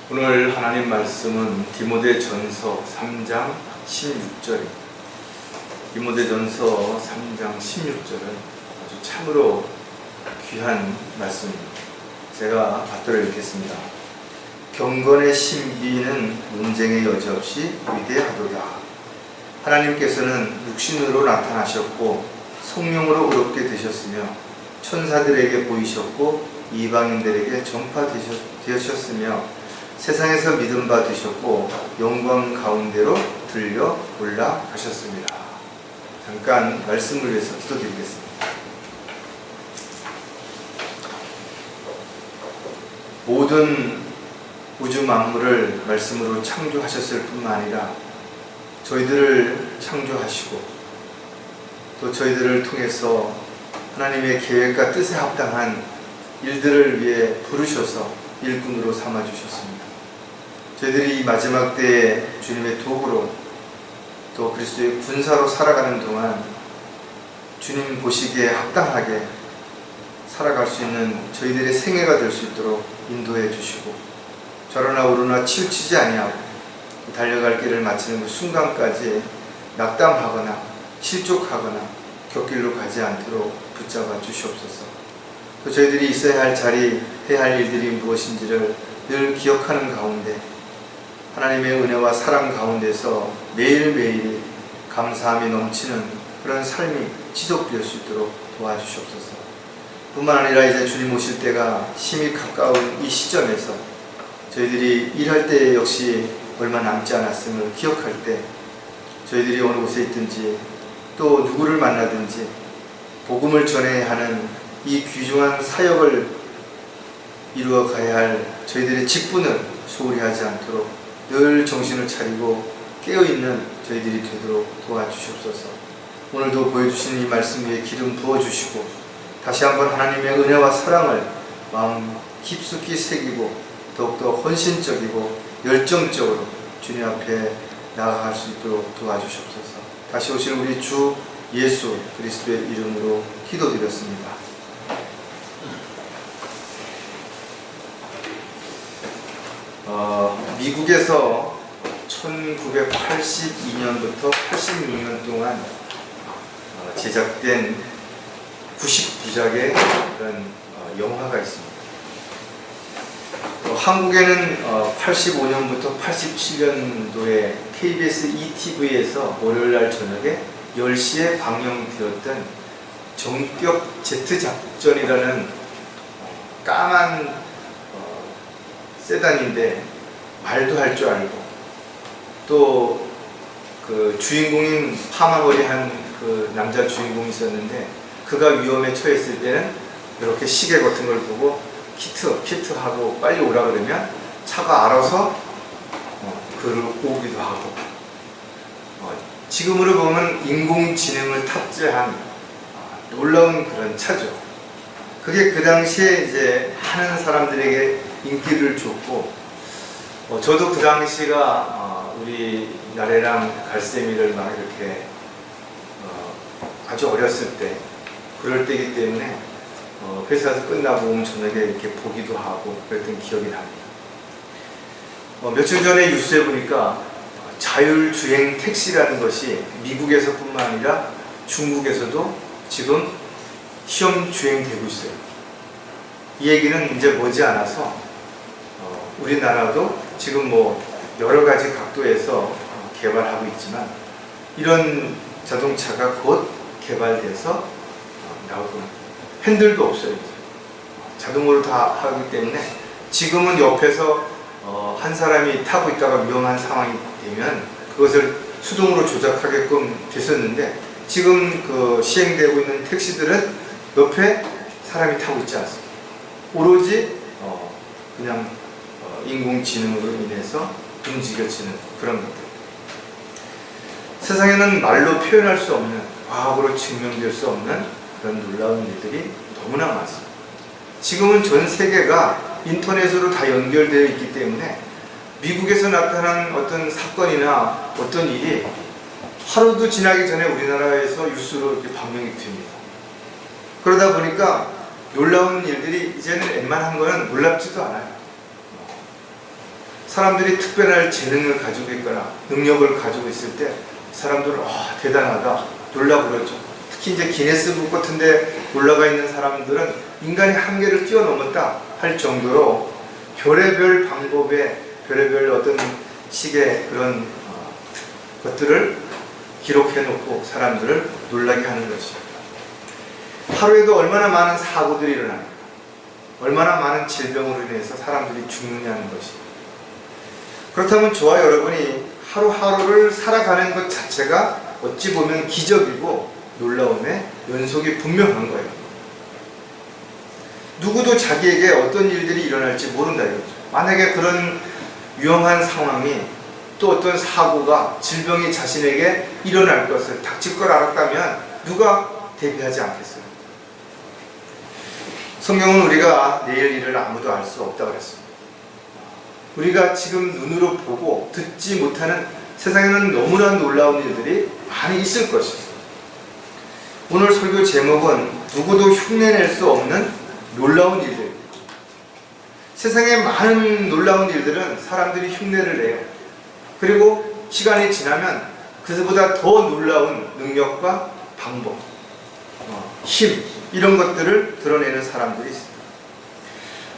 오늘 하나님 말씀은 디모데전서 3장 16절입니다. 디모데전서 3장 16절은 아주 참으로 귀한 말씀입니다. 제가 받들어 읽겠습니다. 경건의 신비는 논쟁의 여지없이 위대하도다. 하나님께서는 육신으로 나타나셨고 성령으로 의롭게 되셨으며 천사들에게 보이셨고 이방인들에게 전파되셨으며 세상에서 믿음 받으셨고 영광 가운데로 들려 올라가셨습니다. 잠깐 말씀을 위해서 기도드리겠습니다. 모든 우주 만물을 말씀으로 창조하셨을 뿐만 아니라 저희들을 창조하시고 또 저희들을 통해서 하나님의 계획과 뜻에 합당한 일들을 위해 부르셔서 일꾼으로 삼아주셨습니다. 저희들이 이 마지막 때에 주님의 도구로 또 그리스도의 군사로 살아가는 동안 주님 보시기에 합당하게 살아갈 수 있는 저희들의 생애가 될 수 있도록 인도해 주시고 저러나 오르나 치우치지 아니하고 달려갈 길을 마치는 그 순간까지 낙담하거나 실족하거나 곁길로 가지 않도록 붙잡아 주시옵소서. 또 저희들이 있어야 할 자리, 해야 할 일들이 무엇인지를 늘 기억하는 가운데 하나님의 은혜와 사랑 가운데서 매일매일이 감사함이 넘치는 그런 삶이 지속될 수 있도록 도와주시옵소서. 뿐만 아니라 이제 주님 오실 때가 심히 가까운 이 시점에서 저희들이 일할 때 역시 얼마 남지 않았음을 기억할 때 저희들이 어느 곳에 있든지 또 누구를 만나든지 복음을 전해야 하는 이 귀중한 사역을 이루어 가야 할 저희들의 직분을 소홀히 하지 않도록 늘 정신을 차리고 깨어있는 저희들이 되도록 도와주시옵소서. 오늘도 보여주신 이 말씀 위에 기름 부어주시고 다시 한번 하나님의 은혜와 사랑을 마음 깊숙이 새기고 더욱더 헌신적이고 열정적으로 주님 앞에 나아갈 수 있도록 도와주시옵소서. 다시 오실 우리 주 예수 그리스도의 이름으로 기도드렸습니다. 미국에서 1982년부터 86년 동안 제작된 99작의 그런 영화가 있습니다. 한국에는 85년부터 87년도에 KBS ETV에서 월요일날 저녁에 10시에 방영되었던 정격 제트 작전이라는 까만 세단인데 말도 할 줄 알고 또 그 주인공인 파마머리 한 그 남자 주인공이 있었는데 그가 위험에 처했을 때는 이렇게 시계 같은 걸 보고 키트 하고 빨리 오라 그러면 차가 알아서 그를 오기도 하고 지금으로 보면 인공지능을 탑재한 놀라운 그런 차죠. 그게 그 당시에 이제 많은 사람들에게 인기를 줬고 저도 그 당시가 우리 나래랑 갈세미를 막 이렇게 아주 어렸을 때 그럴 때이기 때문에 회사에서 끝나고 오면 저녁에 이렇게 보기도 하고 그랬던 기억이 납니다. 며칠 전에 뉴스에 보니까 자율주행 택시라는 것이 미국에서뿐만 아니라 중국에서도 지금 시험 주행되고 있어요. 이 얘기는 이제 머지않아서 우리나라도 지금 뭐 여러 가지 각도에서 개발하고 있지만 이런 자동차가 곧 개발돼서 나올 겁니다. 핸들도 없어요. 자동으로 다 하기 때문에 지금은 옆에서 한 사람이 타고 있다가 위험한 상황이 되면 그것을 수동으로 조작하게끔 됐었는데 지금 그 시행되고 있는 택시들은 옆에 사람이 타고 있지 않습니다. 오로지 그냥 인공지능으로 인해서 움직여지는 그런 것들. 세상에는 말로 표현할 수 없는, 과학으로 증명될 수 없는 그런 놀라운 일들이 너무나 많습니다. 지금은 전 세계가 인터넷으로 다 연결되어 있기 때문에 미국에서 나타난 어떤 사건이나 어떤 일이 하루도 지나기 전에 우리나라에서 뉴스로 이렇게 방영이 됩니다. 그러다 보니까 놀라운 일들이 이제는 웬만한 거는 놀랍지도 않아요. 사람들이 특별한 재능을 가지고 있거나 능력을 가지고 있을 때 사람들은 대단하다 놀라 그러죠. 특히 이제 기네스북 같은 데 올라가 있는 사람들은 인간의 한계를 뛰어넘었다 할 정도로 별의별 방법에 별의별 어떤 식의 그런 것들을 기록해 놓고 사람들을 놀라게 하는 것이죠. 하루에도 얼마나 많은 사고들이 일어납니까? 얼마나 많은 질병으로 인해서 사람들이 죽느냐는 것이죠. 그렇다면 저와 여러분이 하루하루를 살아가는 것 자체가 어찌 보면 기적이고 놀라움의 연속이 분명한 거예요. 누구도 자기에게 어떤 일들이 일어날지 모른다 이거죠. 만약에 그런 위험한 상황이 또 어떤 사고가 질병이 자신에게 일어날 것을 닥칠 걸 알았다면 누가 대비하지 않겠어요? 성경은 우리가 내일 일을 아무도 알 수 없다고 그랬습니다. 우리가 지금 눈으로 보고 듣지 못하는 세상에는 너무나 놀라운 일들이 많이 있을 것입니다. 오늘 설교 제목은 누구도 흉내낼 수 없는 놀라운 일들입니다. 세상에 많은 놀라운 일들은 사람들이 흉내를 내요. 그리고 시간이 지나면 그보다 더 놀라운 능력과 방법, 힘 이런 것들을 드러내는 사람들이 있습니다.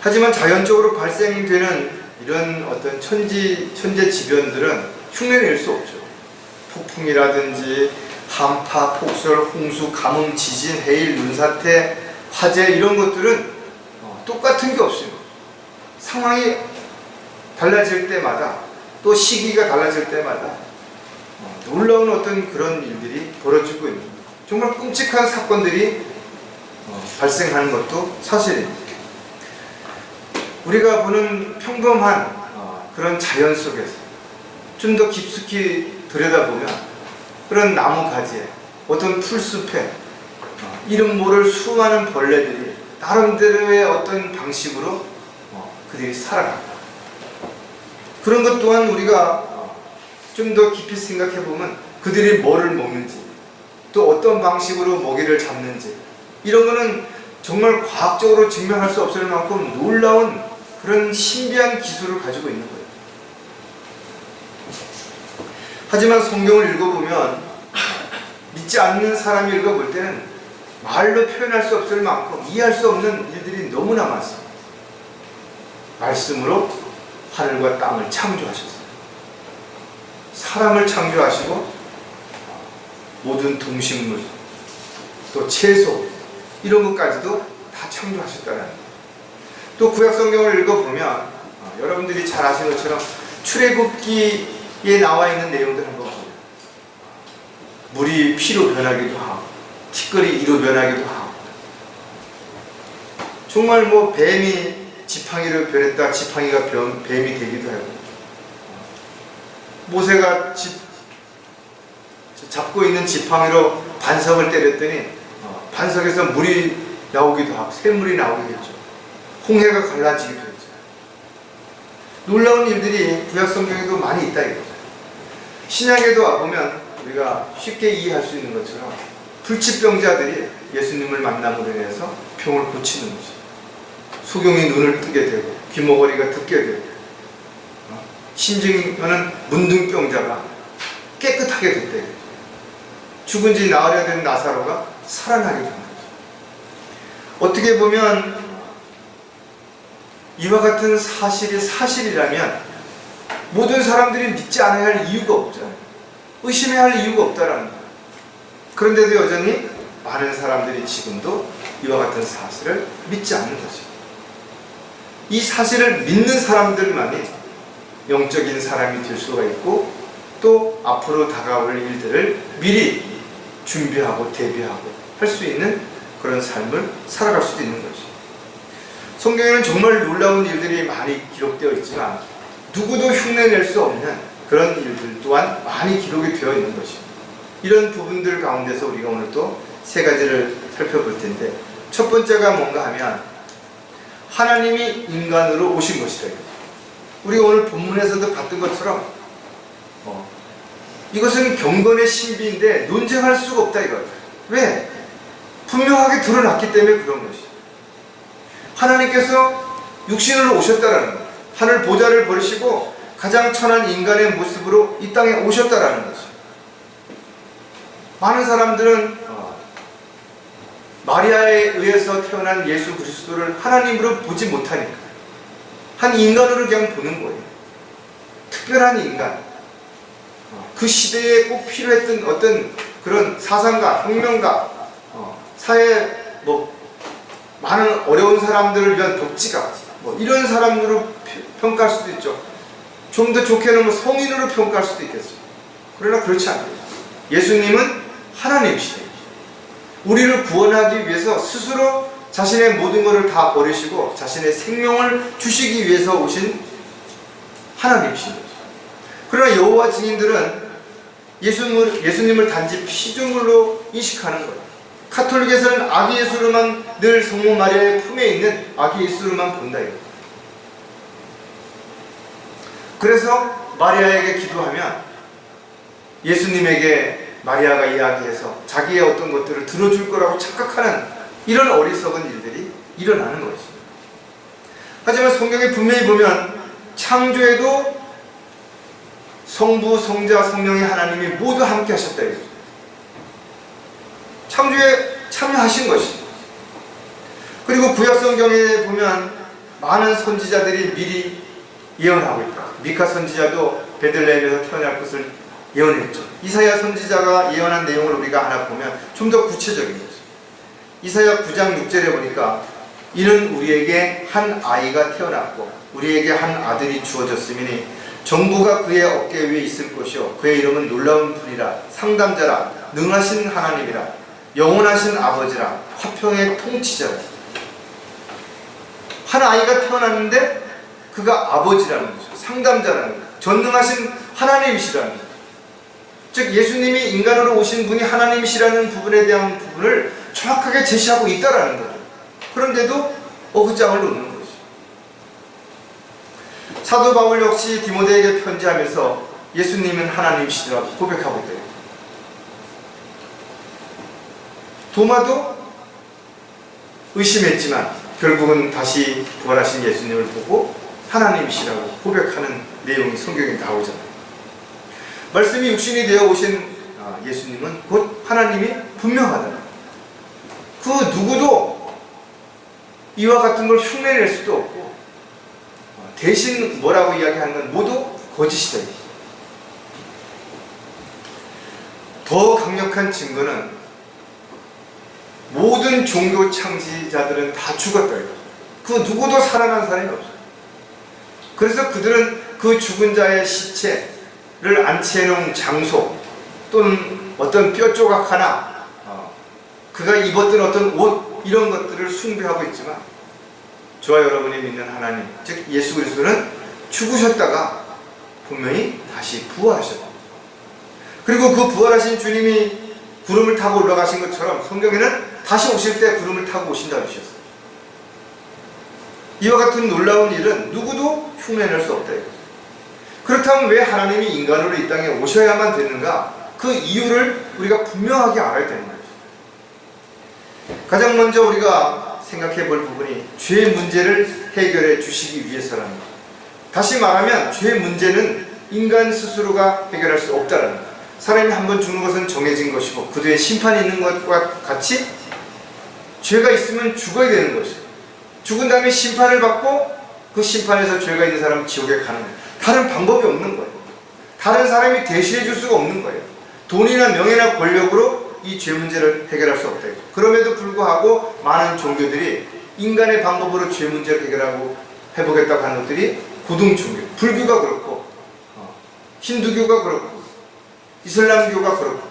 하지만 자연적으로 발생되는 이런 어떤 천재지변들은 흉내낼 수 없죠. 폭풍이라든지 한파, 폭설, 홍수, 가뭄, 지진, 해일, 눈사태, 화재 이런 것들은 똑같은 게 없습니다. 상황이 달라질 때마다 또 시기가 달라질 때마다 놀라운 어떤 그런 일들이 벌어지고 있는 정말 끔찍한 사건들이 발생하는 것도 사실입니다. 우리가 보는 평범한 그런 자연 속에서 좀 더 깊숙이 들여다보면 그런 나무 가지에 어떤 풀숲에 이름 모를 수많은 벌레들이 나름대로의 어떤 방식으로 그들이 살아갑니다. 그런 것 또한 우리가 좀 더 깊이 생각해 보면 그들이 뭐를 먹는지 또 어떤 방식으로 먹이를 잡는지 이런 거는 정말 과학적으로 증명할 수 없을 만큼 놀라운 그런 신비한 기술을 가지고 있는 거예요. 하지만 성경을 읽어보면 믿지 않는 사람이 읽어볼 때는 말로 표현할 수 없을 만큼 이해할 수 없는 일들이 너무나 많습니다. 말씀으로 하늘과 땅을 창조하셨어요. 사람을 창조하시고 모든 동식물 또 채소 이런 것까지도 다 창조하셨다는 거예요. 또 구약 성경을 읽어보면 여러분들이 잘 아시는 것처럼 출애굽기에 나와 있는 내용들 한번 보면 물이 피로 변하기도 하고 티끌이 이로 변하기도 하고 정말 뱀이 지팡이로 변했다 지팡이가 뱀이 되기도 하고 모세가 잡고 있는 지팡이로 반석을 때렸더니 반석에서 물이 나오기도 하고 샘물이 나오기도 했죠. 홍해가 갈라지기도 했죠. 놀라운 일들이 구약 성경에도 많이 있다 이거죠. 신약에도 와보면 우리가 쉽게 이해할 수 있는 것처럼 불치병자들이 예수님을 만남으로 인해서 병을 고치는 거죠. 소경이 눈을 뜨게 되고 귀머거리가 듣게 되고 심증하는 문둥병자가 깨끗하게 됐다. 죽은 지 나으려 된 나사로가 살아나게 된 거죠. 어떻게 보면 이와 같은 사실이 사실이라면 모든 사람들이 믿지 않아야 할 이유가 없잖아요. 의심해야 할 이유가 없다라는 거예요. 그런데도 여전히 많은 사람들이 지금도 이와 같은 사실을 믿지 않는 거죠. 이 사실을 믿는 사람들만이 영적인 사람이 될 수가 있고 또 앞으로 다가올 일들을 미리 준비하고 대비하고 할 수 있는 그런 삶을 살아갈 수도 있는 거죠. 성경에는 정말 놀라운 일들이 많이 기록되어 있지만 누구도 흉내낼 수 없는 그런 일들 또한 많이 기록이 되어 있는 것입니다. 이런 부분들 가운데서 우리가 오늘 또 세 가지를 살펴볼 텐데 첫 번째가 뭔가 하면 하나님이 인간으로 오신 것이다. 우리가 오늘 본문에서도 봤던 것처럼 이것은 경건의 신비인데 논쟁할 수가 없다 이거예요. 왜? 분명하게 드러났기 때문에 그런 것이죠. 하나님께서 육신으로 오셨다라는 거예요. 하늘 보좌를 버리시고 가장 천한 인간의 모습으로 이 땅에 오셨다라는 거죠. 많은 사람들은 마리아에 의해서 태어난 예수 그리스도를 하나님으로 보지 못하니까 한 인간으로 그냥 보는 거예요. 특별한 인간. 그 시대에 꼭 필요했던 어떤 그런 사상가, 혁명가, 사회 많은 어려운 사람들을 위한 복지가 이런 사람으로 평가할 수도 있죠. 좀 더 좋게는 성인으로 평가할 수도 있겠죠. 그러나 그렇지 않아요. 예수님은 하나님이시죠. 우리를 구원하기 위해서 스스로 자신의 모든 것을 다 버리시고 자신의 생명을 주시기 위해서 오신 하나님이십니다. 그러나 여호와 증인들은 예수님을 단지 피조물로 인식하는 거예요. 카톨릭에서는 아기 예수로만 늘 성모 마리아의 품에 있는 아기 예수로만 본다 이거예요. 그래서 마리아에게 기도하면 예수님에게 마리아가 이야기해서 자기의 어떤 것들을 들어줄 거라고 착각하는 이런 어리석은 일들이 일어나는 것입니다. 하지만 성경에 분명히 보면 창조에도 성부, 성자, 성령의 하나님이 모두 함께 하셨다 이거죠. 창조에 참여하신 것입니다. 그리고 구약 성경에 보면 많은 선지자들이 미리 예언하고 있다. 미카 선지자도 베들레헴에서 태어날 것을 예언했죠. 이사야 선지자가 예언한 내용을 우리가 하나 보면 좀 더 구체적인 거죠. 이사야 9장 6절에 보니까 이는 우리에게 한 아이가 태어났고 우리에게 한 아들이 주어졌으니 정부가 그의 어깨 위에 있을 것이요 그의 이름은 놀라운 분이라 상담자라 능하신 하나님이라 영원하신 아버지라 화평의 통치자라. 한 아이가 태어났는데 그가 아버지라는 거죠. 상담자라는 거죠. 전능하신 하나님이시라는 거죠. 즉 예수님이 인간으로 오신 분이 하나님이시라는 부분에 대한 부분을 정확하게 제시하고 있다라는 거죠. 그런데도 어긋장을 놓는 거죠. 사도 바울 역시 디모데에게 편지하면서 예수님은 하나님이시라고 고백하고 있대요. 도마도 의심했지만 결국은 다시 부활하신 예수님을 보고 하나님이시라고 고백하는 내용이 성경에 나오잖아요. 말씀이 육신이 되어 오신 예수님은 곧 하나님이 분명하다. 그 누구도 이와 같은 걸 흉내낼 수도 없고 대신 뭐라고 이야기하는 건 모두 거짓이다. 더 강력한 증거는 모든 종교 창시자들은 다 죽었다. 그 누구도 살아난 사람이 없어요. 그래서 그들은 그 죽은 자의 시체를 안치해놓은 장소 또는 어떤 뼈 조각 하나, 그가 입었던 어떤 옷 이런 것들을 숭배하고 있지만 저와 여러분이 믿는 하나님, 즉 예수 그리스도는 죽으셨다가 분명히 다시 부활하셨다. 그리고 그 부활하신 주님이 구름을 타고 올라가신 것처럼 성경에는 다시 오실 때 구름을 타고 오신다고 하셨어요. 이와 같은 놀라운 일은 누구도 흉내낼 수 없다. 그렇다면 왜 하나님이 인간으로 이 땅에 오셔야만 되는가? 그 이유를 우리가 분명하게 알아야 되는 거죠. 가장 먼저 우리가 생각해 볼 부분이 죄의 문제를 해결해 주시기 위해서라는 것. 다시 말하면 죄의 문제는 인간 스스로가 해결할 수 없다는 것. 사람이 한번 죽는 것은 정해진 것이고 그 뒤에 심판이 있는 것과 같이 죄가 있으면 죽어야 되는 것이고 죽은 다음에 심판을 받고 그 심판에서 죄가 있는 사람은 지옥에 가는 거예요. 다른 방법이 없는 거예요. 다른 사람이 대신해 줄 수가 없는 거예요. 돈이나 명예나 권력으로 이 죄 문제를 해결할 수 없다. 그럼에도 불구하고 많은 종교들이 인간의 방법으로 죄 문제를 해결하고 해보겠다고 하는 것들이 고등 종교, 불교가 그렇고 힌두교가 그렇고 이슬람교가 그렇고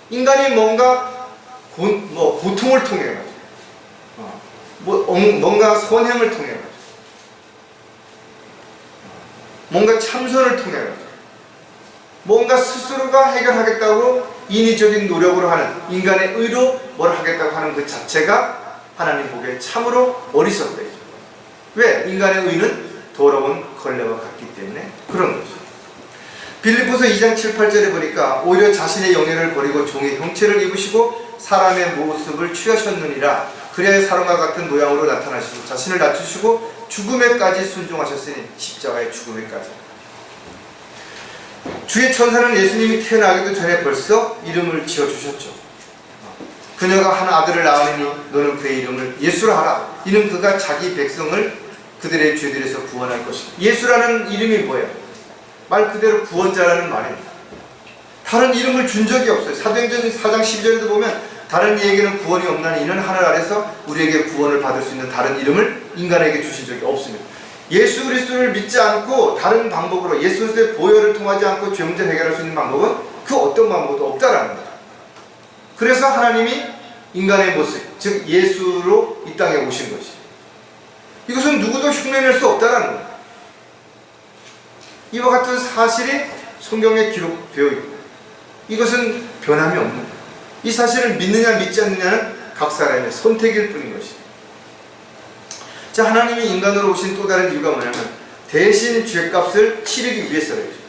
인간이 뭔가 고통을 통해 가지고 뭔가 선행을 통해 가지고 뭔가 참선을 통해 가지고 뭔가 스스로가 해결하겠다고 인위적인 노력으로 하는 인간의 의로 뭘 하겠다고 하는 그 자체가 하나님 보기에 참으로 어리석다. 왜? 인간의 의는 더러운 걸레와 같기 때문에 그런 거죠. 빌립보서 2장 7, 8절에 보니까 오히려 자신의 영예를 버리고 종의 형체를 입으시고 사람의 모습을 취하셨느니라. 그래야 사람과 같은 모양으로 나타나시고 자신을 낮추시고 죽음에까지 순종하셨으니 십자가의 죽음에까지. 주의 천사는 예수님이 태어나기도 전에 벌써 이름을 지어주셨죠. 그녀가 한 아들을 낳으니 너는 그의 이름을 예수라 하라. 이는 그가 자기 백성을 그들의 죄들에서 구원할 것이다. 예수라는 이름이 뭐예요? 말 그대로 구원자라는 말입니다. 다른 이름을 준 적이 없어요. 사도행전 4장 12절에도 보면 다른 이에게는 구원이 없나니 이는 하늘 아래서 우리에게 구원을 받을 수 있는 다른 이름을 인간에게 주신 적이 없습니다. 예수 그리스도를 믿지 않고 다른 방법으로 예수 그리스도의 보혈을 통하지 않고 죄 문제 해결할 수 있는 방법은 그 어떤 방법도 없다라는 거죠. 그래서 하나님이 인간의 모습, 즉 예수로 이 땅에 오신 것이, 이것은 누구도 흉내낼 수 없다라는 거예요. 이와 같은 사실이 성경에 기록되어 있고 이것은 변함이 없는 거예요. 이 사실을 믿느냐 믿지 않느냐는 각 사람의 선택일 뿐인 것입니다. 자, 하나님이 인간으로 오신 또 다른 이유가 뭐냐면 대신 죄값을 치르기 위해서예요.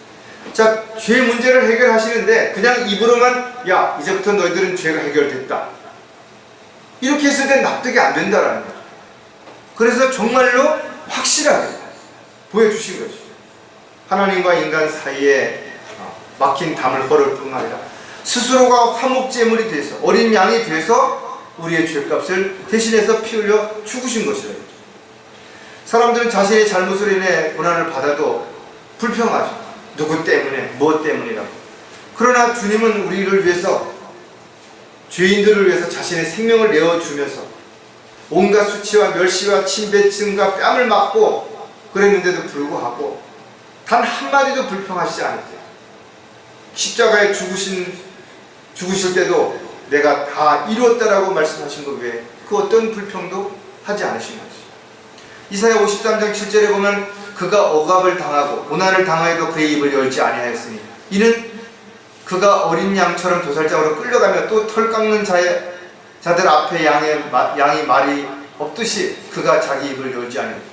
자, 죄 문제를 해결하시는데 그냥 입으로만 야 이제부터 너희들은 죄가 해결됐다 이렇게 했을 때 납득이 안 된다라는 거죠. 그래서 정말로 확실하게 보여주신 것이죠. 하나님과 인간 사이에 막힌 담을 헐을 뿐만 아니라 스스로가 화목제물이 돼서 어린 양이 돼서 우리의 죄값을 대신해서 피 흘려 죽으신 것이라. 사람들은 자신의 잘못으로 인해 고난을 받아도 불평하죠. 누구 때문에, 무엇 때문이라고. 그러나 주님은 우리를 위해서, 죄인들을 위해서 자신의 생명을 내어주면서 온갖 수치와 멸시와 침뱉음과 뺨을 맞고 그랬는데도 불구하고 단 한마디도 불평하시지 않았대요. 십자가에 죽으실 때도 내가 다 이루었다라고 말씀하신 것 외에 그 어떤 불평도 하지 않으신 것이죠. 이사야 53장 7절에 보면 그가 억압을 당하고 고난을 당하여도 그의 입을 열지 아니하였으니 이는 그가 어린 양처럼 도살장으로 끌려가며 또 털 깎는 자들 앞에 양이 말이 없듯이 그가 자기 입을 열지 아니하였다.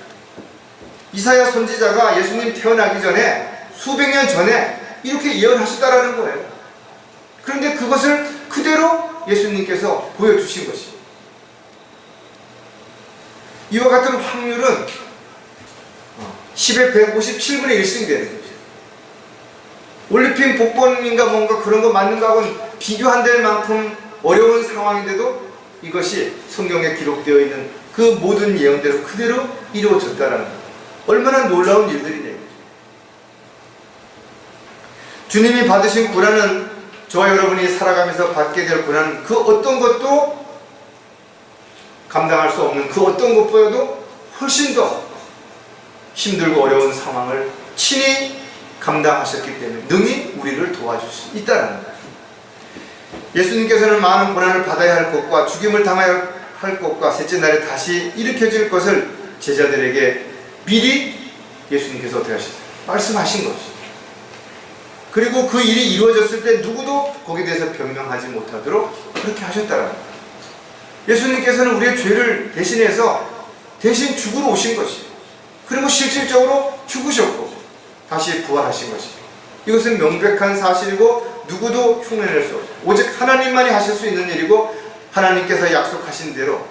이사야 선지자가 예수님 태어나기 전에 수백 년 전에 이렇게 예언하셨다라는 거예요. 그런데 그것을 그대로 예수님께서 보여주신 것입니다. 이와 같은 확률은 10의 157분의 1승이 되는 거죠. 올림픽 복권인가 뭔가 그런 거 맞는가 하고는 비교 안 될 만큼 어려운 상황인데도 이것이 성경에 기록되어 있는 그 모든 예언대로 그대로 이루어졌다라는 거예요. 얼마나 놀라운 일들이냐. 주님이 받으신 고난은 저와 여러분이 살아가면서 받게 될 고난은 그 어떤 것도 감당할 수 없는 그 어떤 것보다도 훨씬 더 힘들고 어려운 상황을 친히 감당하셨기 때문에 능히 우리를 도와줄 수 있다는 거예요. 예수님께서는 많은 고난을 받아야 할 것과 죽임을 당해야 할 것과 셋째 날에 다시 일으켜질 것을 제자들에게 미리 예수님께서 어떻게 하셨어요? 말씀하신 것이죠. 그리고 그 일이 이루어졌을 때 누구도 거기에 대해서 변명하지 못하도록 그렇게 하셨다는 거예요. 예수님께서는 우리의 죄를 대신해서 대신 죽으러 오신 것이에요. 그리고 실질적으로 죽으셨고 다시 부활하신 것입니다. 이것은 명백한 사실이고 누구도 흉내낼 수 없어요. 오직 하나님만이 하실 수 있는 일이고 하나님께서 약속하신 대로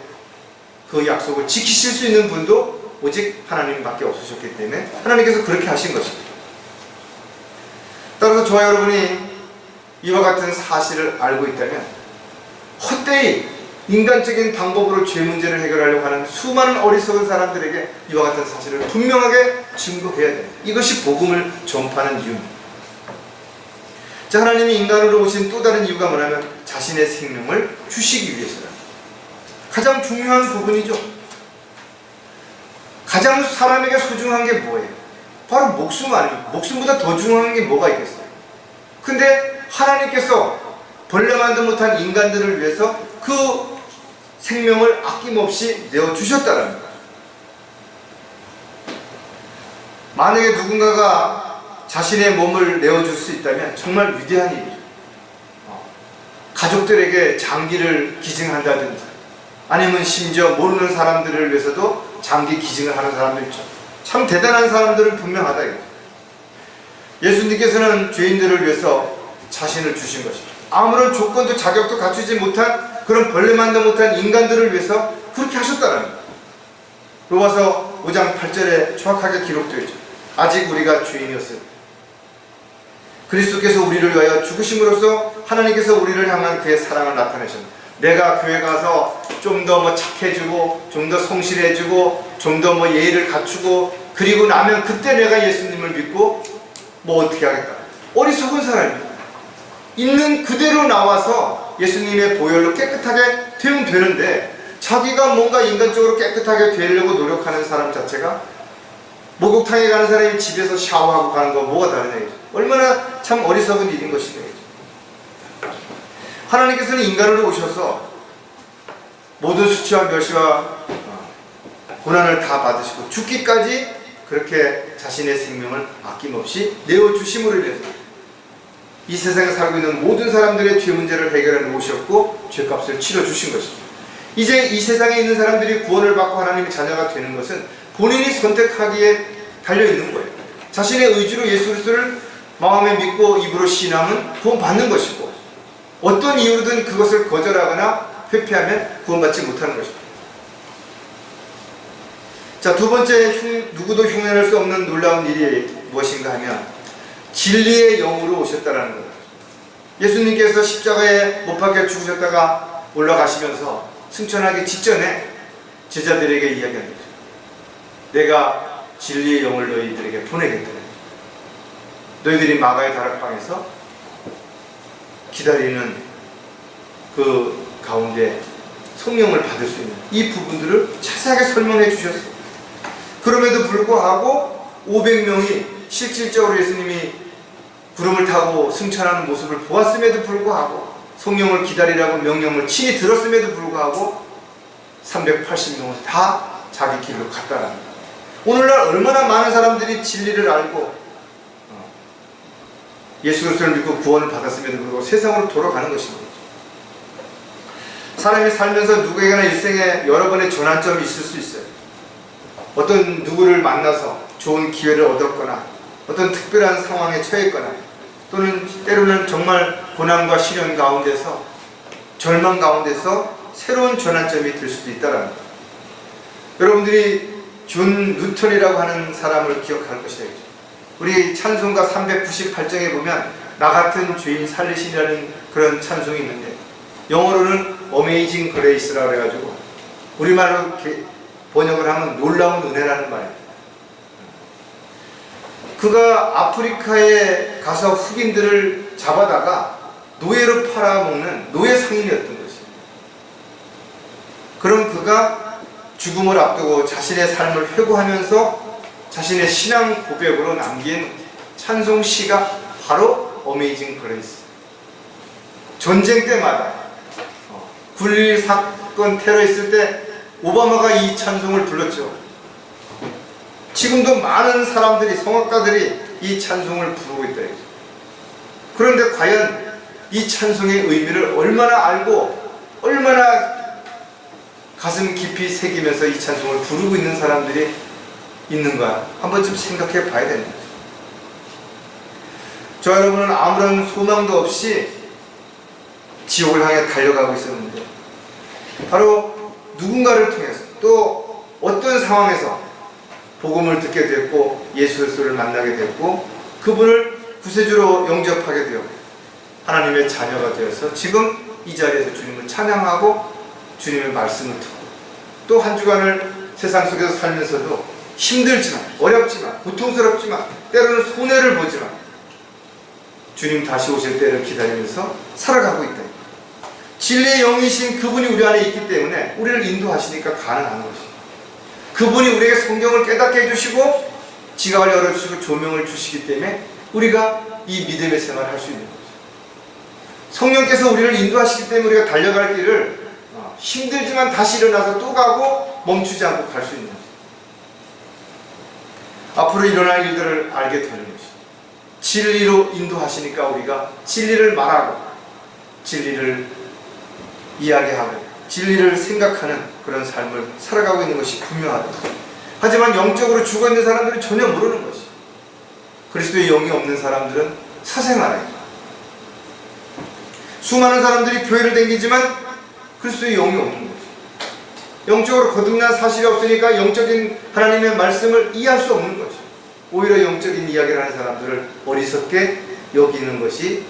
그 약속을 지키실 수 있는 분도 오직 하나님밖에 없으셨기 때문에 하나님께서 그렇게 하신 것입니다. 따라서 저와 여러분이 이와 같은 사실을 알고 있다면 헛되이 인간적인 방법으로 죄 문제를 해결하려고 하는 수많은 어리석은 사람들에게 이와 같은 사실을 분명하게 증거해야 돼요. 이것이 복음을 전파하는 이유입니다. 자, 하나님이 인간으로 오신 또 다른 이유가 뭐냐면 자신의 생명을 주시기 위해서다. 가장 중요한 부분이죠. 가장 사람에게 소중한 게 뭐예요? 바로 목숨 아닙니까? 목숨보다 더 중요한 게 뭐가 있겠어요? 근데 하나님께서 벌레만도 못한 인간들을 위해서 그 생명을 아낌없이 내어주셨다는 거예요. 만약에 누군가가 자신의 몸을 내어줄 수 있다면 정말 위대한 일이죠. 가족들에게 장기를 기증한다든지 아니면 심지어 모르는 사람들을 위해서도 장기 기증을 하는 사람들 있죠. 참 대단한 사람들은 분명하다 이거죠. 예수님께서는 죄인들을 위해서 자신을 주신 것입니다. 아무런 조건도 자격도 갖추지 못한 그런 벌레만도 못한 인간들을 위해서 그렇게 하셨다는 거예요. 로마서 5장 8절에 정확하게 기록되어 있죠. 아직 우리가 죄인이었을 때 그리스도께서 우리를 위하여 죽으심으로써 하나님께서 우리를 향한 그의 사랑을 나타내셨다. 내가 교회 가서 좀 더 착해지고 좀 더 성실해지고 좀 더 예의를 갖추고 그리고 나면 그때 내가 예수님을 믿고 어떻게 하겠다. 어리석은 사람입니다. 있는 그대로 나와서 예수님의 보혈로 깨끗하게 되면 되는데 자기가 뭔가 인간적으로 깨끗하게 되려고 노력하는 사람 자체가 목욕탕에 가는 사람이 집에서 샤워하고 가는 거 뭐가 다른 얘기죠. 얼마나 참 어리석은 일인 것이죠. 하나님께서는 인간으로 오셔서 모든 수치와 멸시와 고난을 다 받으시고 죽기까지 그렇게 자신의 생명을 아낌없이 내어주심으로 인해서 이 세상에 살고 있는 모든 사람들의 죄 문제를 해결해 놓으셨고 죄값을 치러주신 것입니다. 이제 이 세상에 있는 사람들이 구원을 받고 하나님의 자녀가 되는 것은 본인이 선택하기에 달려있는 거예요. 자신의 의지로 예수 그리스도를 마음에 믿고 입으로 시인하면 구원받는 것이고 어떤 이유로든 그것을 거절하거나 회피하면 구원받지 못하는 것입니다. 자, 두 번째 누구도 흉내낼 수 없는 놀라운 일이 무엇인가 하면 진리의 영으로 오셨다는 거예요. 예수님께서 십자가에 못 박혀 죽으셨다가 올라가시면서 승천하기 직전에 제자들에게 이야기한 거죠. 내가 진리의 영을 너희들에게 보내겠다. 너희들이 마가의 다락방에서 기다리는 그 가운데 성령을 받을 수 있는 이 부분들을 자세하게 설명해 주셨어요. 그럼에도 불구하고 500명이 실질적으로 예수님이 구름을 타고 승천하는 모습을 보았음에도 불구하고 성령을 기다리라고 명령을 친히 들었음에도 불구하고 380명은 다 자기 길로 갔다라는 거예요. 오늘날 얼마나 많은 사람들이 진리를 알고 예수 그리스도를 믿고 구원을 받았음에도 불구하고 세상으로 돌아가는 것입니다. 사람이 살면서 누구에게나 일생에 여러 번의 전환점이 있을 수 있어요. 어떤 누구를 만나서 좋은 기회를 얻었거나 어떤 특별한 상황에 처했거나 또는 때로는 정말 고난과 시련 가운데서 절망 가운데서 새로운 전환점이 될 수도 있다는 거예요. 여러분들이 존 뉴턴이라고 하는 사람을 기억할 것이에요. 우리 찬송가 398장에 보면 나 같은 죄인 살리시라는 그런 찬송이 있는데 영어로는 Amazing Grace라고 해가지고 우리말로 번역을 하면 놀라운 은혜라는 말이에요. 그가 아프리카에 가서 흑인들을 잡아다가 노예로 팔아먹는 노예 상인이었던 것이에요. 그럼 그가 죽음을 앞두고 자신의 삶을 회고하면서 자신의 신앙 고백으로 남긴 찬송시가 바로 Amazing Grace. 전쟁 때마다 9.11 사건 테러 있을 때 오바마가 이 찬송을 불렀죠. 지금도 많은 사람들이 성악가들이 이 찬송을 부르고 있다. 그런데 과연 이 찬송의 의미를 얼마나 알고 얼마나 가슴 깊이 새기면서 이 찬송을 부르고 있는 사람들이 있는가 한 번쯤 생각해 봐야 됩니다. 저 여러분은 아무런 소망도 없이 지옥을 향해 달려가고 있었는데 바로 누군가를 통해서 또 어떤 상황에서 복음을 듣게 됐고 예수 그리스도를 만나게 됐고 그분을 구세주로 영접하게 되었고 하나님의 자녀가 되어서 지금 이 자리에서 주님을 찬양하고 주님의 말씀을 듣고 또 한 주간을 세상 속에서 살면서도 힘들지만 어렵지만 고통스럽지만 때로는 손해를 보지만 주님 다시 오실 때를 기다리면서 살아가고 있다. 진리의 영이신 그분이 우리 안에 있기 때문에 우리를 인도하시니까 가능한 것입니다. 그분이 우리에게 성경을 깨닫게 해주시고 지각을 열어주시고 조명을 주시기 때문에 우리가 이 믿음의 생활을 할 수 있는 거죠. 성령께서 우리를 인도하시기 때문에 우리가 달려갈 길을 힘들지만 다시 일어나서 또 가고 멈추지 않고 갈 수 있는 거죠. 앞으로 일어날 일들을 알게 되는 것이죠. 진리로 인도하시니까 우리가 진리를 말하고 진리를 이야기하고 진리를 생각하는 그런 삶을 살아가고 있는 것이 분명하다. 하지만 영적으로 죽어있는 사람들은 전혀 모르는 것이. 그리스도의 영이 없는 사람들은 사생활이죠. 수많은 사람들이 교회를 다니지만 그리스도의 영이 없는 것이. 영적으로 거듭난 사실이 없으니까 영적인 하나님의 말씀을 이해할 수 없는 것이. 오히려 영적인 이야기를 하는 사람들을 어리석게 여기는 것이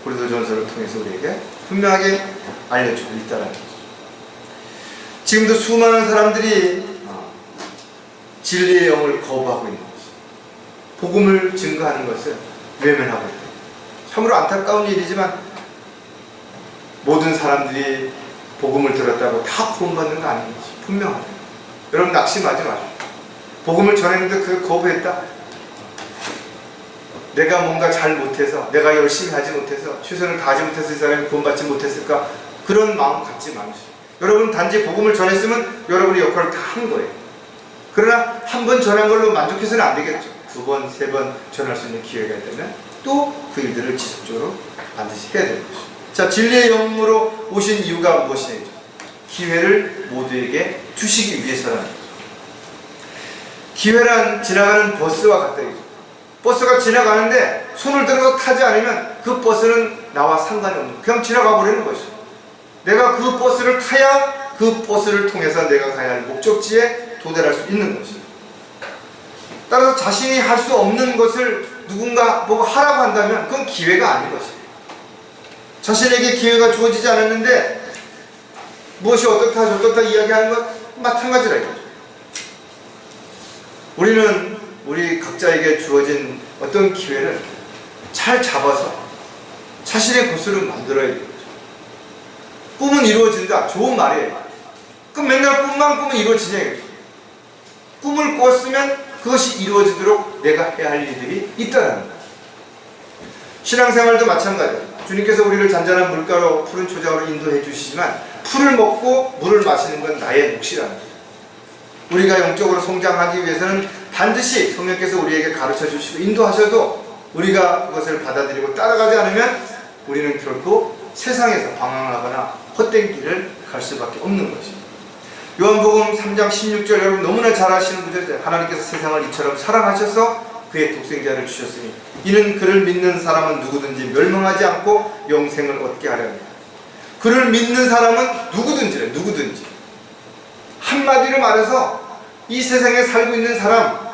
고린도전서를 통해서 우리에게 분명하게 알려주고 있다는 거죠. 지금도 수많은 사람들이 진리의 영을 거부하고 있는 것이, 복음을 증거하는 것을 외면하고 있다. 참으로 안타까운 일이지만 모든 사람들이 복음을 들었다고 다 구원받는 거 아닌 것이 분명하다. 여러분 낙심하지 마십시오. 복음을 전했는데 그걸 거부했다? 내가 뭔가 잘 못해서, 내가 열심히 하지 못해서, 최선을 다하지 못해서 이 사람이 구원받지 못했을까? 그런 마음 갖지 마십시오. 여러분 단지 복음을 전했으면 여러분의 역할을 다 한 거예요. 그러나 한 번 전한 걸로 만족해서는 안 되겠죠. 두 번, 세 번 전할 수 있는 기회가 되면 또 그 일들을 지속적으로 반드시 해야 되는 것이죠. 자, 진리의 영으로 오신 이유가 무엇이냐? 기회를 모두에게 주시기 위해서라는 거죠. 기회란 지나가는 버스와 같다. 버스가 지나가는데 손을 들어서 타지 않으면 그 버스는 나와 상관이 없는 거예요. 그냥 지나가 버리는 것이죠. 내가 그 버스를 타야 그 버스를 통해서 내가 가야 할 목적지에 도달할 수 있는 것이죠. 따라서 자신이 할 수 없는 것을 누군가 보고 하라고 한다면 그건 기회가 아닌 것이에요. 자신에게 기회가 주어지지 않았는데 무엇이 어떻다 저렇다 이야기하는 것 마찬가지라 이거죠. 우리는 우리 각자에게 주어진 어떤 기회를 잘 잡아서 자신의 것으로 만들어야 되죠. 꿈은 이루어진다. 좋은 말이에요. 그럼 맨날 꿈만 꾸면 이루어지냐. 꿈을 꿨으면 그것이 이루어지도록 내가 해야 할 일들이 있다는 거예요. 신앙생활도 마찬가지예요. 주님께서 우리를 잔잔한 물가로 푸른 초장으로 인도해 주시지만 풀을 먹고 물을 마시는 건 나의 몫이라는 거죠. 우리가 영적으로 성장하기 위해서는 반드시 성령께서 우리에게 가르쳐 주시고 인도하셔도 우리가 그것을 받아들이고 따라가지 않으면 우리는 결코 세상에서 방황하거나 헛된 길을 갈 수밖에 없는 것입니다. 요한복음 3장 16절 여러분 너무나 잘 아시는 구절이죠. 하나님께서 세상을 이처럼 사랑하셔서 그의 독생자를 주셨으니 이는 그를 믿는 사람은 누구든지 멸망하지 않고 영생을 얻게 하려니와. 그를 믿는 사람은 누구든지 한마디로 말해서 이 세상에 살고 있는 사람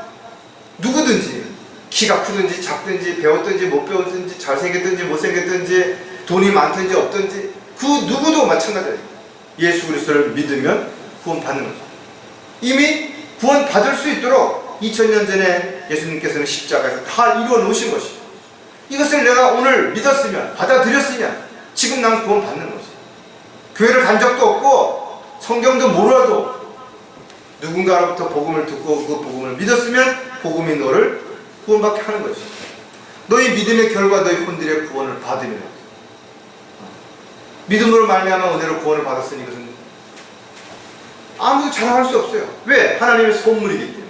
누구든지 키가 크든지 작든지 배웠든지 못 배웠든지 잘생겼든지 못생겼든지 돈이 많든지 없든지 그 누구도 마찬가지예요. 예수 그리스도를 믿으면 구원받는 거죠. 이미 구원받을 수 있도록 2000년 전에 예수님께서는 십자가에서 다 이루어 놓으신 것이죠. 이것을 내가 오늘 믿었으면 받아들였으면 지금 난 구원받는 것이죠. 교회를 간 적도 없고 성경도 몰라도 누군가로부터 복음을 듣고 그 복음을 믿었으면 복음이 너를 구원받게 하는 것이죠. 너희 믿음의 결과 너희 혼들의 구원을 받으면 믿음으로 말미암아 은혜로 구원을 받았으니 이것은 아무도 자랑할 수 없어요. 왜? 하나님의 선물이기 때문에.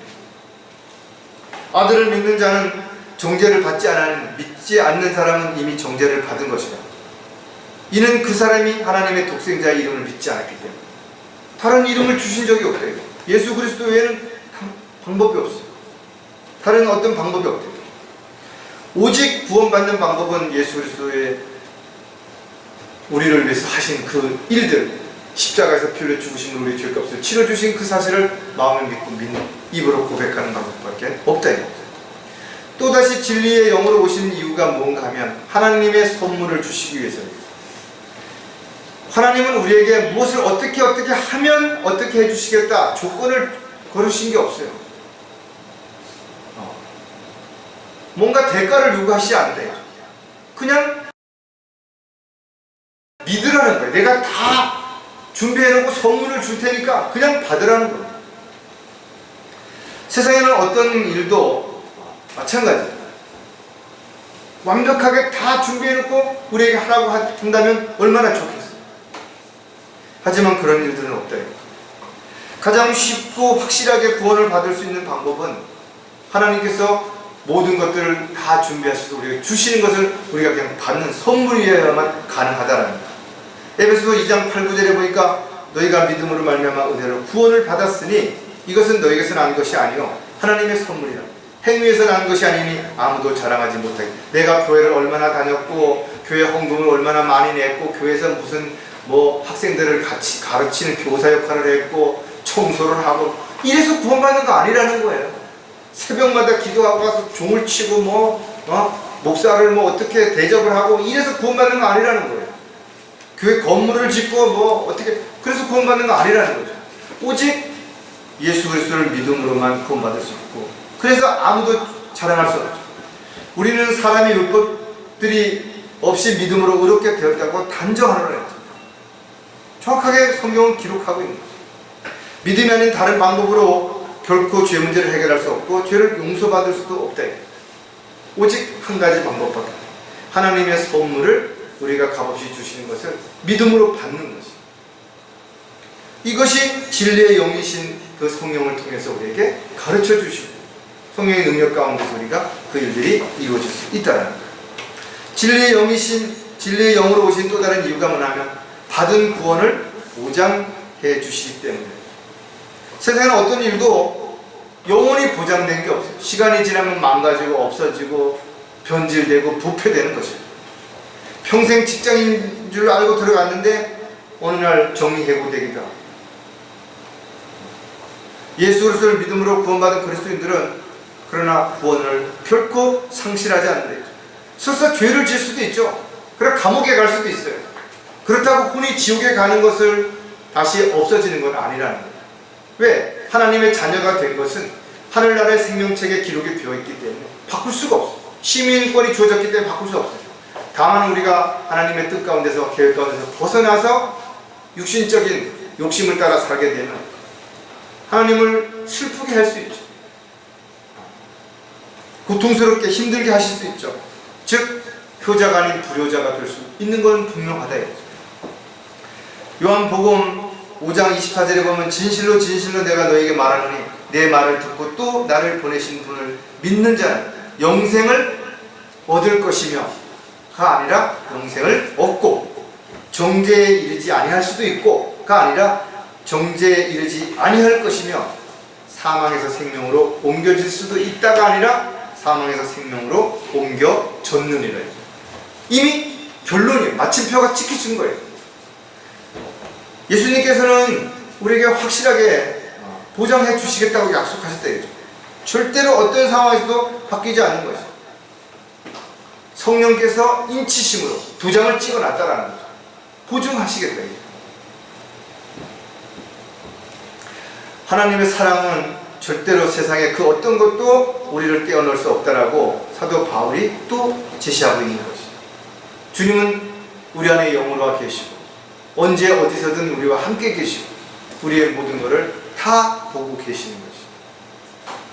아들을 믿는 자는 정죄를 받지 않은, 믿지 않는 사람은 이미 정죄를 받은 것이다. 이는 그 사람이 하나님의 독생자의 이름을 믿지 않았기 때문에. 다른 이름을 주신 적이 없다. 예수 그리스도 외에는 방법이 없어요. 다른 어떤 방법이 없다. 오직 구원받는 방법은 예수 그리스도의 우리를 위해서 하신 그 일들, 십자가에서 피 흘려 죽으신 우리의 죄값을 치러주신 그 사실을 마음을 믿고 믿는, 입으로 고백하는 방법밖에 없다. 또다시 진리의 영으로 오신 이유가 뭔가 하면 하나님의 선물을 주시기 위해서입니다. 하나님은 우리에게 무엇을 어떻게 하면 어떻게 해주시겠다 조건을 걸으신 게 없어요. 뭔가 대가를 요구하시지 않는데 그냥 믿으라는 거예요. 내가 다 준비해놓고 선물을 줄 테니까 그냥 받으라는 거예요. 세상에는 어떤 일도 마찬가지예요. 완벽하게 다 준비해놓고 우리에게 하라고 한다면 얼마나 좋겠어요. 하지만 그런 일들은 없다. 가장 쉽고 확실하게 구원을 받을 수 있는 방법은 하나님께서 모든 것들을 다 준비하셔서 우리에게 주시는 것을 우리가 그냥 받는 선물이어야만 가능하다라는 거예요. 에베소서 2장 8, 9절에 보니까 너희가 믿음으로 말미암아 은혜로 구원을 받았으니 이것은 너희에게서 난 것이 아니요 하나님의 선물이라. 행위에서 난 것이 아니니 아무도 자랑하지 못하게. 내가 교회를 얼마나 다녔고 교회 헌금을 얼마나 많이 냈고 교회에서 무슨 학생들을 같이 가르치는 교사 역할을 했고 청소를 하고 이래서 구원받는 거 아니라는 거예요. 새벽마다 기도하고 가서 종을 치고 목사를 뭐 어떻게 대접을 하고 이래서 구원받는 거 아니라는 거예요. 교회 건물을 짓고 뭐 어떻게 그래서 구원받는 거 아니라는 거죠. 오직 예수 그리스도를 믿음으로만 구원받을 수 있고, 그래서 아무도 자랑할 수 없죠. 우리는 사람의 율법들이 없이 믿음으로 의롭게 되었다고 단정하노라 했죠. 정확하게 성경은 기록하고 있는 거죠. 믿음이 아닌 다른 방법으로 결코 죄 문제를 해결할 수 없고 죄를 용서받을 수도 없다. 오직 한 가지 방법밖에 없다. 하나님의 선물을 우리가 값없이 주시는 것을 믿음으로 받는 것이, 이것이 진리의 영이신 그 성령을 통해서 우리에게 가르쳐 주시고 성령의 능력 가운데서 우리가 그 일들이 이루어질 수 있다는 거예요. 진리의 영으로 오신 또 다른 이유가 뭐냐면 받은 구원을 보장해 주시기 때문에. 세상에는 어떤 일도 영원히 보장된 게 없어요. 시간이 지나면 망가지고 없어지고 변질되고 부패되는 것이에요. 평생 직장인 줄 알고 들어갔는데 어느 날 정리해고되기도 하고. 예수 그리스도를 믿음으로 구원받은 그리스도인들은 그러나 구원을 결코 상실하지 않는다. 설사 죄를 지을 수도 있죠. 그래 감옥에 갈 수도 있어요. 그렇다고 혼이 지옥에 가는 것을 다시 없어지는 건 아니라는 거예요. 왜? 하나님의 자녀가 된 것은 하늘나라의 생명책에 기록이 되어 있기 때문에 바꿀 수가 없어요. 시민권이 주어졌기 때문에 바꿀 수 없어요. 다만 우리가 하나님의 뜻 가운데서 계획 가운데서 벗어나서 육신적인 욕심을 따라 살게 되면 하나님을 슬프게 할 수 있죠. 고통스럽게 힘들게 하실 수 있죠. 즉 효자가 아닌 불효자가 될 수 있는 건 분명하다. 요한복음 5장 24절에 보면 진실로 진실로 내가 너에게 말하노니 내 말을 듣고 또 나를 보내신 분을 믿는 자는 영생을 얻을 것이며 가 아니라 영생을 얻고 정죄에 이르지 아니할 수도 있고 가 아니라 정죄에 이르지 아니할 것이며 사망에서 생명으로 옮겨질 수도 있다가 아니라 사망에서 생명으로 옮겨졌느니라. 이미 결론이에요. 마침표가 찍히신 거예요. 예수님께서는 우리에게 확실하게 보장해 주시겠다고 약속하셨다. 절대로 어떤 상황에서도 바뀌지 않는 것이죠. 성령께서 인치심으로 도장을 찍어놨다라는 거죠. 보증하시겠다. 하나님의 사랑은 절대로 세상에 그 어떤 것도 우리를 떼어놓을 수 없다라고 사도 바울이 또 제시하고 있는 것이죠. 주님은 우리 안에 영으로 계시고 언제 어디서든 우리와 함께 계시고 우리의 모든 것을 다 보고 계시는 것이죠.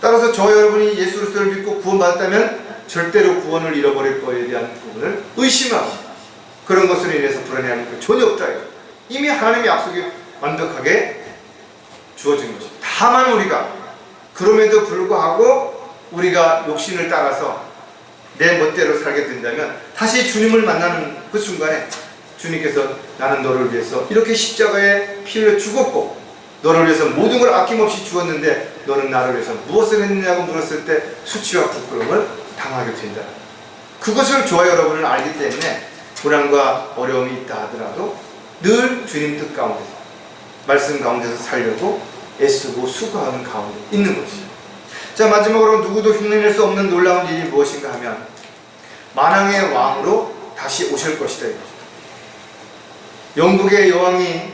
따라서 저와 여러분이 예수 그리스도를 믿고 구원받았다면 절대로 구원을 잃어버릴 거에 대한 부분을 의심하고 그런 것으로 인해서 불안해하는 것 전혀 없다. 이미 하나님의 약속이 완벽하게 주어진 것이죠. 다만 우리가 그럼에도 불구하고 우리가 욕심을 따라서 내 멋대로 살게 된다면 다시 주님을 만나는 그 순간에 주님께서 나는 너를 위해서 이렇게 십자가에 피 흘려 죽었고 너를 위해서 모든 걸 아낌없이 주었는데 너는 나를 위해서 무엇을 했느냐고 물었을 때 수치와 부끄러움을 당하게 된다. 그것을 저와 여러분은 알기 때문에 불안과 어려움이 있다 하더라도 늘 주님 뜻 가운데서 말씀 가운데서 살려고 애쓰고 수고하는 가운데 있는 것이죠. 자, 마지막으로 누구도 흉내낼 수 없는 놀라운 일이 무엇인가 하면 만왕의 왕으로 다시 오실 것이다. 영국의 여왕이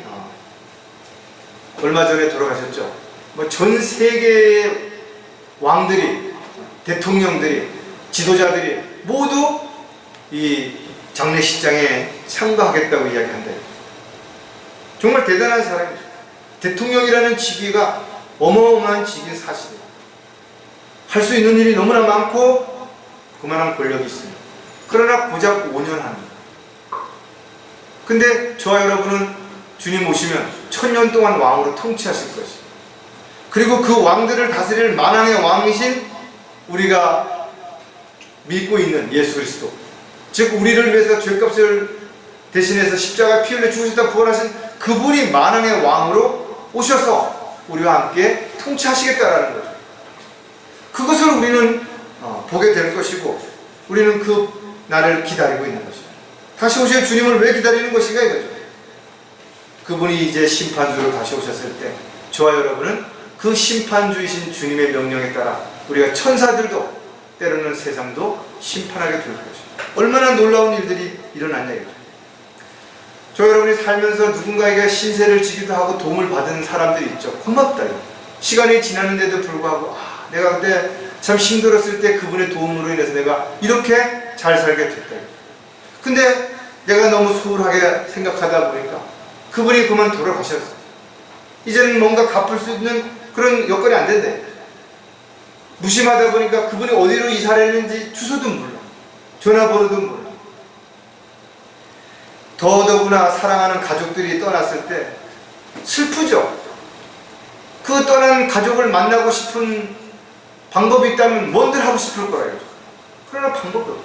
얼마 전에 돌아가셨죠. 전 세계의 왕들이, 대통령들이, 지도자들이 모두 이 장례식장에 참가하겠다고 이야기한다. 정말 대단한 사람이죠. 대통령이라는 직위가 어마어마한 직위인 사실이에요. 할 수 있는 일이 너무나 많고 그만한 권력이 있습니다. 그러나 고작 5년 합니다. 근데 저와 여러분은 주님 오시면 1000년 동안 왕으로 통치하실 것이에요. 그리고 그 왕들을 다스릴 만왕의 왕이신 우리가 믿고 있는 예수 그리스도, 즉 우리를 위해서 죄값을 대신해서 십자가 피 흘려 죽으셨다 부활하신 그분이 만왕의 왕으로 오셔서 우리와 함께 통치하시겠다라는 거죠. 그것을 우리는 보게 될 것이고 우리는 그 날을 기다리고 있는 것이죠. 다시 오실 주님을 왜 기다리는 것인가 이거죠. 그분이 이제 심판주로 다시 오셨을 때 저와 여러분은 그 심판주이신 주님의 명령에 따라 우리가 천사들도 때로는 세상도 심판하게 될 것입니다. 얼마나 놀라운 일들이 일어났냐 이거죠. 저 여러분이 살면서 누군가에게 신세를 지기도 하고 도움을 받은 사람들이 있죠. 고맙다 이거. 시간이 지났는데도 불구하고 내가 그때 참 힘들었을 때 그분의 도움으로 인해서 내가 이렇게 잘 살게 됐다. 근데 내가 너무 소홀하게 생각하다 보니까 그분이 그만 돌아가셨어. 이제는 뭔가 갚을 수 있는 그런 여건이 안 된대. 무심하다 보니까 그분이 어디로 이사를 했는지 주소도 몰라. 전화번호도 몰라. 더더구나 사랑하는 가족들이 떠났을 때 슬프죠. 그 떠난 가족을 만나고 싶은 방법이 있다면 뭔들 하고 싶을 거예요. 그러나 방법이 없다.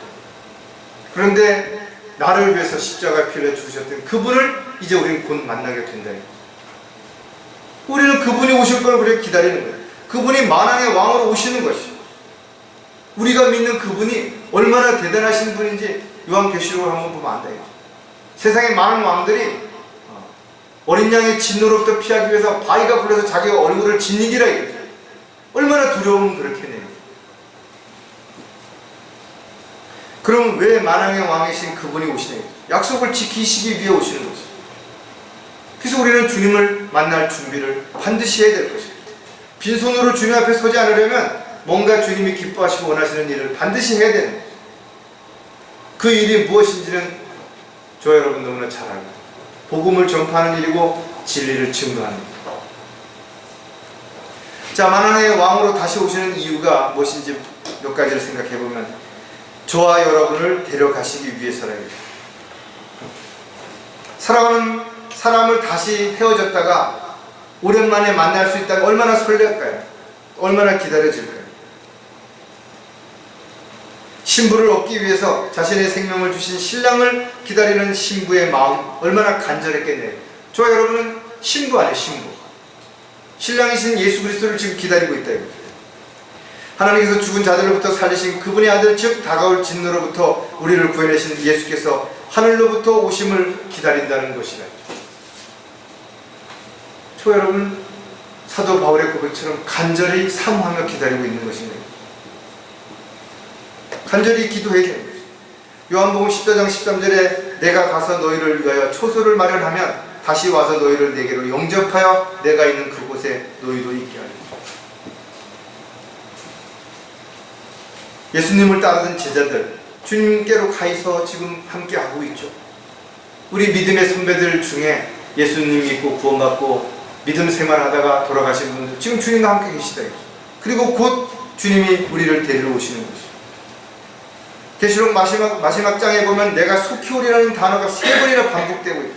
그런데 나를 위해서 십자가에 피 흘려 죽으셨던 그분을 이제 우리는 곧 만나게 된다. 우리는 그분이 오실 걸 우리가 기다리는 거예요. 그분이 만왕의 왕으로 오시는 것이. 우리가 믿는 그분이 얼마나 대단하신 분인지 요한계시록을 한번 보면 안다. 세상의 많은 왕들이 어린 양의 진노로부터 피하기 위해서 바위가 굴려서 자기 얼굴을 짓이기라 이거죠. 얼마나 두려우면 그렇게 해요. 그럼 왜 만왕의 왕이신 그분이 오시냐? 약속을 지키시기 위해 오시는 거죠. 그래서 우리는 주님을 만날 준비를 반드시 해야 될 것입니다. 빈손으로 주님 앞에 서지 않으려면 뭔가 주님이 기뻐하시고 원하시는 일을 반드시 해야 되는 거죠. 그 일이 무엇인지는 저 여러분 너무나 잘 압니다. 복음을 전파하는 일이고 진리를 증거하는 일. 자, 만왕의 왕으로 다시 오시는 이유가 무엇인지 몇 가지를 생각해 보면 저와 여러분을 데려가시기 위해서랍니다. 사랑하는 사람을 다시 헤어졌다가 오랜만에 만날 수 있다면 얼마나 설렐까요? 얼마나 기다려질까요? 신부를 얻기 위해서 자신의 생명을 주신 신랑을 기다리는 신부의 마음 얼마나 간절했겠네요. 저와 여러분은 신부 아니에요. 신부. 신랑이신 예수 그리스도를 지금 기다리고 있다 이거죠. 하나님께서 죽은 자들로부터 살리신 그분의 아들 즉 다가올 진노로부터 우리를 구해내신 예수께서 하늘로부터 오심을 기다린다는 것이다. 저 여러분 사도 바울의 고백처럼 간절히 사모하며 기다리고 있는 것입니다. 간절히 기도해야 되는 것입니다. 요한복음 14장 13절에 내가 가서 너희를 위하여 초소를 마련하면 다시 와서 너희를 내게로 영접하여 내가 있는 그곳에 너희도 있게 하리라. 예수님을 따르던 제자들 주님께로 가서 지금 함께하고 있죠. 우리 믿음의 선배들 중에 예수님 믿고 구원받고 믿음 생활하다가 돌아가신 분들 지금 주님과 함께 계시다. 그리고 곧 주님이 우리를 데리러 오시는 것이죠. 계시록 마지막 장에 보면 내가 속히 오리라는 단어가 3번이나 반복되고 있다.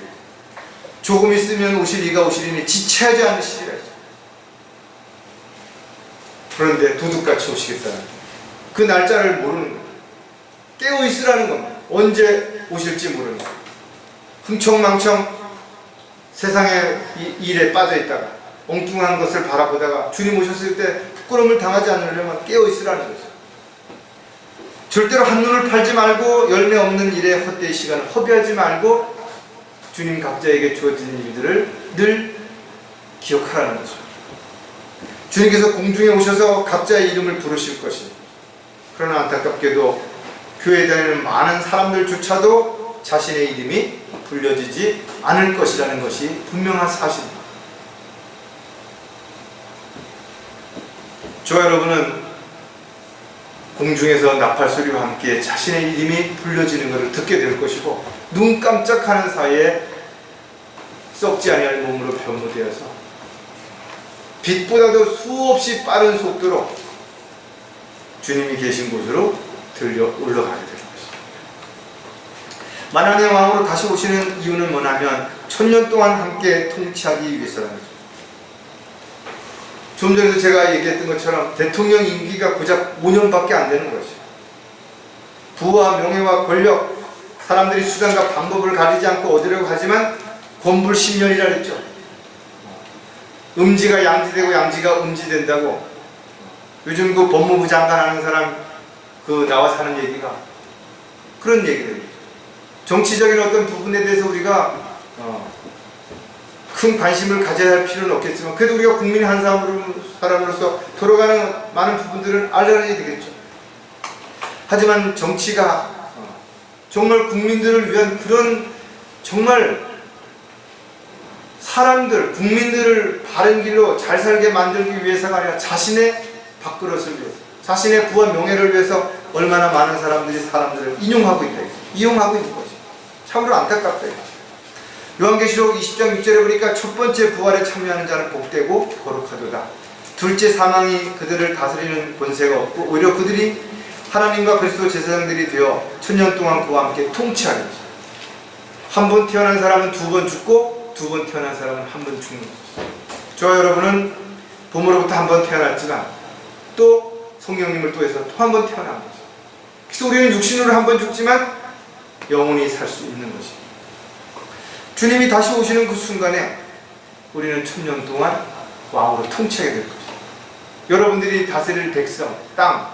조금 있으면 오실 이가 오시리니 지체하지 않으시리라. 그런데 도둑같이 오시겠다는 그 날짜를 모르는 거예요. 깨어있으라는 겁니다. 언제 오실지 모르는 거예요. 흥청망청 세상의 일에 빠져있다가 엉뚱한 것을 바라보다가 주님 오셨을 때 부끄러움을 당하지 않으려면 깨어있으라는 거죠. 절대로 한눈을 팔지 말고 열매 없는 일에 헛되이 시간을 허비하지 말고 주님 각자에게 주어진 일들을 늘 기억하라는 거죠. 주님께서 공중에 오셔서 각자의 이름을 부르실 것입니다. 그러나 안타깝게도 교회에 다니는 많은 사람들조차도 자신의 이름이 불려지지 않을 것이라는 것이 분명한 사실입니다. 저와 여러분은 공중에서 나팔 소리와 함께 자신의 이름이 불려지는 것을 듣게 될 것이고 눈 깜짝하는 사이에 썩지 아니할 몸으로 변모되어서 빛보다도 수없이 빠른 속도로 주님이 계신 곳으로 들려 올라가게 될 것입니다. 만왕의 왕으로 다시 오시는 이유는 뭐냐면 1000년 동안 함께 통치하기 위해서라는 거죠. 좀 전에도 제가 얘기했던 것처럼 대통령 임기가 고작 5년밖에 안 되는 것이죠. 부와 명예와 권력, 사람들이 수단과 방법을 가리지 않고 얻으려고 하지만 권불 10년이라 그랬죠. 음지가 양지되고 양지가 음지된다고 요즘 그 법무부 장관 하는 사람 그 나와서 하는 얘기가 그런 얘기들이죠. 정치적인 어떤 부분에 대해서 우리가 큰 관심을 가져야 할 필요는 없겠지만 그래도 우리가 국민의 한 사람으로서 돌아가는 많은 부분들은 알아야 되겠죠. 하지만 정치가 정말 국민들을 위한 그런 정말 사람들, 국민들을 바른 길로 잘 살게 만들기 위해서가 아니라 자신의 밥그릇을 위해서, 자신의 부와 명예를 위해서 얼마나 많은 사람들이 사람들을 인용하고 있다, 이용하고 있는 것이 참으로 안타깝다. 요한계시록 20장 6절에 보니까 첫 번째 부활에 참여하는 자는 복되고 거룩하도다. 둘째 사망이 그들을 다스리는 권세가 없고 오히려 그들이 하나님과 그리스도 제사장들이 되어 천년 동안 그와 함께 통치하는 것이다. 한 번 태어난 사람은 두 번 죽고 두 번 태어난 사람은 한 번 죽는 것이다. 저와 여러분은 부모로부터 한 번 태어났지만 또 성령님을 통해서 또 한 번 태어난 것이다. 그래서 우리는 육신으로 한 번 죽지만 영원히 살 수 있는 것이다. 주님이 다시 오시는 그 순간에 우리는 천년 동안 왕으로 통치하게 될 것이다. 여러분들이 다스릴 백성, 땅,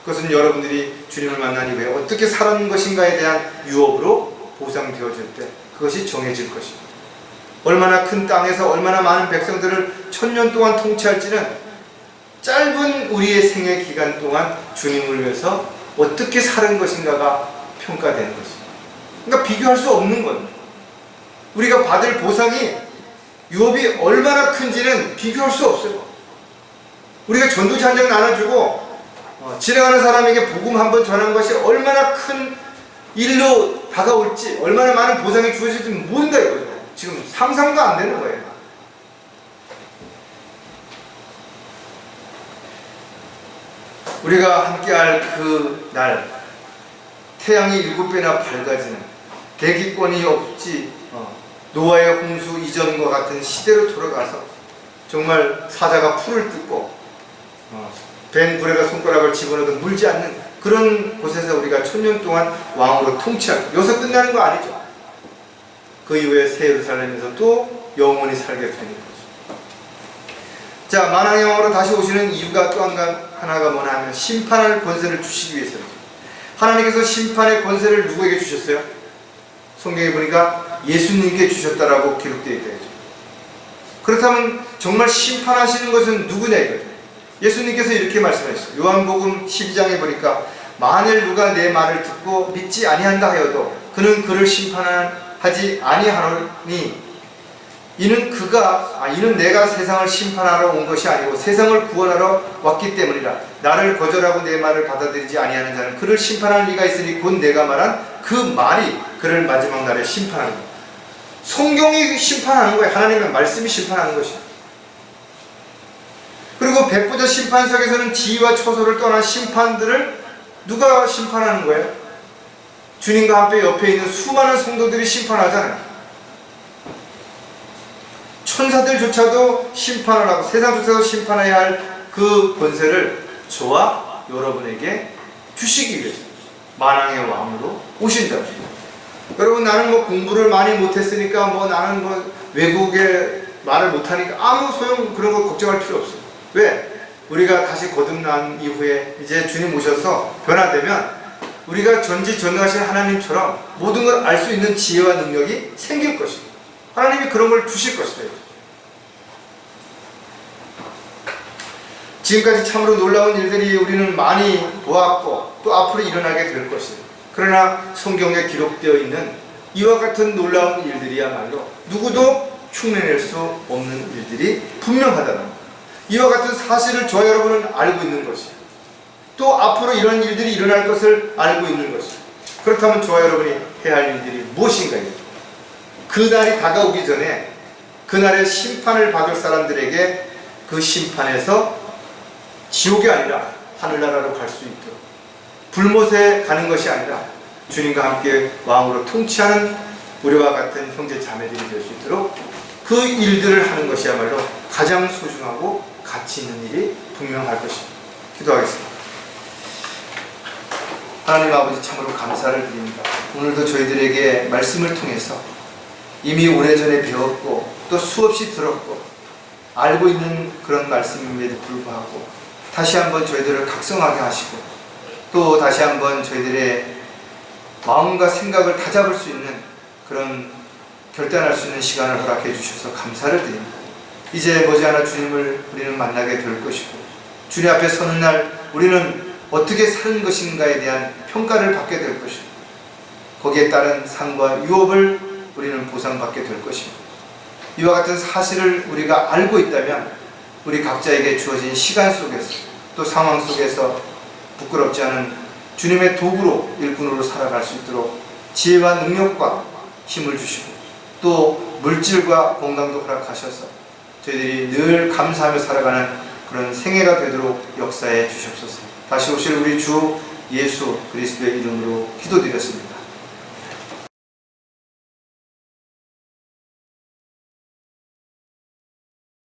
그것은 여러분들이 주님을 만난 이후에 어떻게 살았는 것인가에 대한 유업으로 보상되어질 때 그것이 정해질 것입니다. 얼마나 큰 땅에서 얼마나 많은 백성들을 천년 동안 통치할지는 짧은 우리의 생애 기간 동안 주님을 위해서 어떻게 사는 것인가가 평가되는 것입니다. 그러니까 비교할 수 없는 겁니다. 우리가 받을 보상이 유업이 얼마나 큰지는 비교할 수 없어요. 우리가 전도지 한 장 나눠주고 지나가는 사람에게 복음 한번 전한 것이 얼마나 큰 일로 다가올지, 얼마나 많은 보상이 주어질지 모른다 이거죠. 지금 상상도 안 되는 거예요. 우리가 함께할 그 날, 태양이 7배나 밝아지는, 대기권이 없지, 노아의 홍수 이전과 같은 시대로 돌아가서 정말 사자가 풀을 뜯고 벤 불에가 손가락을 집어넣어도 물지 않는 그런 곳에서 우리가 천년 동안 왕으로 통치하고, 여기서 끝나는 거 아니죠. 그 이후에 새 예루살렘에서 또 영원히 살게 되는 거죠. 자, 만왕의 왕으로 다시 오시는 이유가 또 하나가 뭐냐 하면 심판할 권세를 주시기 위해서죠. 하나님께서 심판의 권세를 누구에게 주셨어요? 성경에 보니까 예수님께 주셨다라고 기록되어 있다. 그렇다면 정말 심판하시는 것은 누구냐 이거죠. 예수님께서 이렇게 말씀하셨어요. 요한복음 12장에 보니까 만일 누가 내 말을 듣고 믿지 아니한다 하여도 그는 그를 심판하지 아니하노니 이는 내가 세상을 심판하러 온 것이 아니고 세상을 구원하러 왔기 때문이라. 나를 거절하고 내 말을 받아들이지 아니하는 자는 그를 심판할 리가 있으니 곧 내가 말한 그 말이 그를 마지막 날에 심판하는 거예요. 성경이 심판하는 거예요. 하나님의 말씀이 심판하는 것이에요. 그리고 백보자 심판석에서는 지위와 초소를 떠난 심판들을 누가 심판하는 거예요? 주님과 함께 옆에 있는 수많은 성도들이 심판하잖아요. 천사들조차도 심판을 하고 세상조차도 심판해야 할 그 권세를 저와 여러분에게 주시기 위해서 만왕의 왕으로 오신다. 여러분, 나는 공부를 많이 못했으니까 나는 외국에 말을 못하니까 아무 소용 그런 거 걱정할 필요 없어요. 왜? 우리가 다시 거듭난 이후에 이제 주님 오셔서 변화되면 우리가 전지전능하신 하나님처럼 모든 걸 알 수 있는 지혜와 능력이 생길 것입니다. 하나님이 그런 걸 주실 것이다. 지금까지 참으로 놀라운 일들이 우리는 많이 보았고 또 앞으로 일어나게 될 것입니다. 그러나 성경에 기록되어 있는 이와 같은 놀라운 일들이야말로 누구도 흉내낼 수 없는 일들이 분명하다는 것. 이와 같은 사실을 저와 여러분은 알고 있는 것이에요. 또 앞으로 이런 일들이 일어날 것을 알고 있는 것이에요. 그렇다면 저와 여러분이 해야 할 일들이 무엇인가요? 그 날이 다가오기 전에 그날의 심판을 받을 사람들에게 그 심판에서 지옥이 아니라 하늘나라로 갈 수 있도록, 불못에 가는 것이 아니라 주님과 함께 왕으로 통치하는 우리와 같은 형제 자매들이 될 수 있도록 그 일들을 하는 것이야말로 가장 소중하고 가치 있는 일이 분명할 것입니다. 기도하겠습니다. 하나님 아버지, 참으로 감사를 드립니다. 오늘도 저희들에게 말씀을 통해서 이미 오래전에 배웠고 또 수없이 들었고 알고 있는 그런 말씀임에도 불구하고 다시 한번 저희들을 각성하게 하시고 또 다시 한번 저희들의 마음과 생각을 다잡을 수 있는 그런 결단할 수 있는 시간을 허락해 주셔서 감사를 드립니다. 이제 머지않아 주님을 우리는 만나게 될 것이고 주님 앞에 서는 날 우리는 어떻게 사는 것인가에 대한 평가를 받게 될 것입니다. 거기에 따른 상과 유업을 우리는 보상받게 될 것입니다. 이와 같은 사실을 우리가 알고 있다면 우리 각자에게 주어진 시간 속에서 또 상황 속에서 부끄럽지 않은 주님의 도구로 일꾼으로 살아갈 수 있도록 지혜와 능력과 힘을 주시고 또 물질과 건강도 허락하셔서 저희들이 늘 감사하며 살아가는 그런 생애가 되도록 역사해 주시옵소서. 다시 오실 우리 주 예수 그리스도의 이름으로 기도드렸습니다.